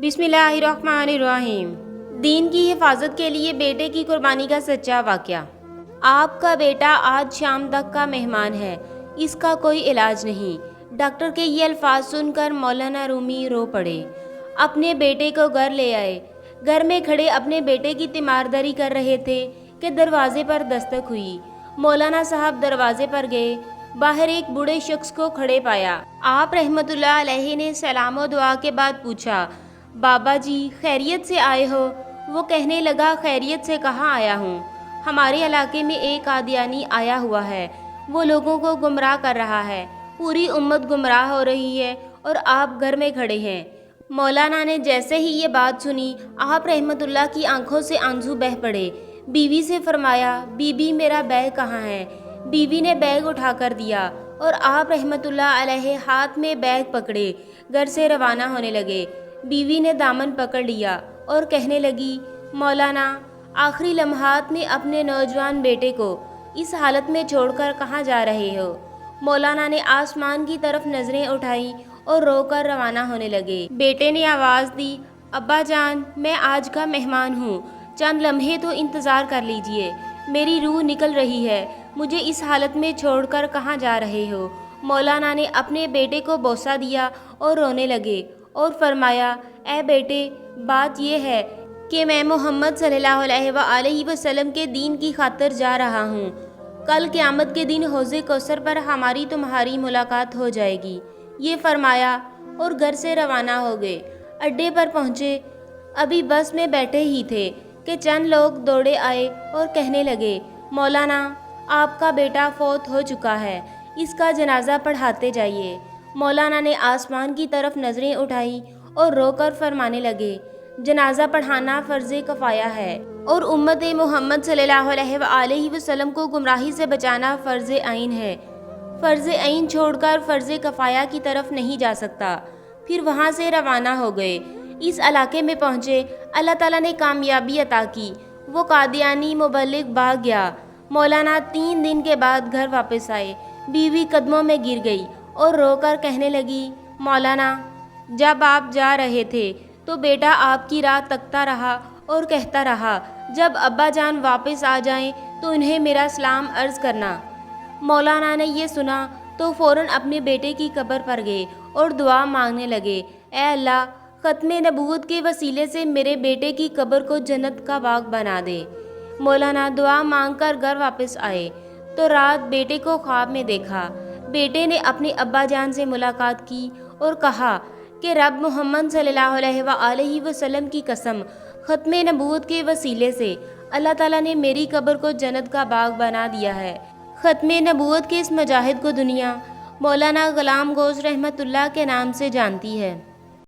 बिस्मिल्लाहिर्रहमानिर्रहीम। दीन की हिफाजत के लिए बेटे की कुर्बानी का सच्चा वाक़या। आपका बेटा आज शाम तक का मेहमान है, इसका कोई इलाज नहीं। डॉक्टर के ये अल्फाज सुनकर मौलाना रूमी रो पड़े। अपने बेटे को घर ले आए। घर में खड़े अपने बेटे की तीमारदारी कर रहे थे कि दरवाजे पर दस्तक हुई। मौलाना साहब दरवाजे पर गए। बाहर एक बूढ़े शख्स को खड़े पाया। आप रहमतुल्लाह अलैहि ने सलाम व दुआ के बाद पूछा, बाबा जी खैरियत से आए हो? वो कहने लगा, खैरियत से कहाँ आया हूँ, हमारे इलाके में एक कादियानी आया हुआ है, वो लोगों को गुमराह कर रहा है, पूरी उम्मत गुमराह हो रही है और आप घर में खड़े हैं। मौलाना ने जैसे ही ये बात सुनी, आप रहमतुल्लाह की आंखों से आंसू बह पड़े। बीवी से फरमाया, बीबी मेरा बैग कहाँ है? बीवी ने बैग उठा कर दिया और आप रहमतुल्लाह अलैहि हाथ में बैग पकड़े घर से रवाना होने लगे। बीवी ने दामन पकड़ लिया और कहने लगी, मौलाना आखिरी लम्हात में अपने नौजवान बेटे को इस हालत में छोड़कर कहाँ जा रहे हो? मौलाना ने आसमान की तरफ नजरें उठाई और रोकर रवाना होने लगे। बेटे ने आवाज़ दी, अब्बा जान मैं आज का मेहमान हूँ, चंद लम्हे तो इंतज़ार कर लीजिए, मेरी रूह निकल रही है, मुझे इस हालत में छोड़कर कहाँ जा रहे हो? मौलाना ने अपने बेटे को बोसा दिया और रोने लगे और फरमाया, ए बेटे बात यह है कि मैं मोहम्मद सल्लल्लाहु अलैहि वसल्लम के दीन की खातिर जा रहा हूँ। कल क़यामत के दिन हौज़े कौसर पर हमारी तुम्हारी मुलाकात हो जाएगी। ये फरमाया और घर से रवाना हो गए। अड्डे पर पहुँचे, अभी बस में बैठे ही थे कि चंद लोग दौड़े आए और कहने लगे, मौलाना आपका बेटा फौत हो चुका है, इसका जनाजा पढ़ाते जाइए। मौलाना ने आसमान की तरफ नज़रें उठाई और रोकर फरमाने लगे, जनाजा पढ़ाना फ़र्ज़ कफ़ाया है और उम्मत मोहम्मद सल्लल्लाहु अलैहि वसल्लम को गुमराही से बचाना फ़र्ज़ आइन है। फ़र्ज़ आइन छोड़कर फ़र्ज़ कफ़ाया की तरफ नहीं जा सकता। फिर वहाँ से रवाना हो गए। इस इलाके में पहुँचे, अल्लाह ताला ने कामयाबी अता की। वो कादियानी मुबल्लिग भाग गया। मौलाना 3 दिन के बाद घर वापस आए। बीवी कदमों में गिर गई और रोकर कहने लगी, मौलाना जब आप जा रहे थे तो बेटा आपकी राह तकता रहा और कहता रहा, जब अब्बा जान वापस आ जाएं तो उन्हें मेरा सलाम अर्ज़ करना। मौलाना ने ये सुना तो फ़ौरन अपने बेटे की कब्र पर गए और दुआ मांगने लगे, ए अल्लाह ख़त्मे नबूवत के वसीले से मेरे बेटे की कब्र को जन्नत का बाग बना दे। मौलाना दुआ मांगकर घर वापस आए तो रात बेटे को ख्वाब में देखा। बेटे ने अपने अब्बा जान से मुलाकात की और कहा कि रब मोहम्मद सल्लल्लाहु अलैहि वसल्लम की कसम, ख़त्मे नबूवत के वसीले से अल्लाह ताला ने मेरी कब्र को जन्नत का बाग बना दिया है। ख़त्मे नबूवत के इस मुजाहिद को दुनिया मौलाना ग़ुलाम गौस रहमतुल्लाह के नाम से जानती है।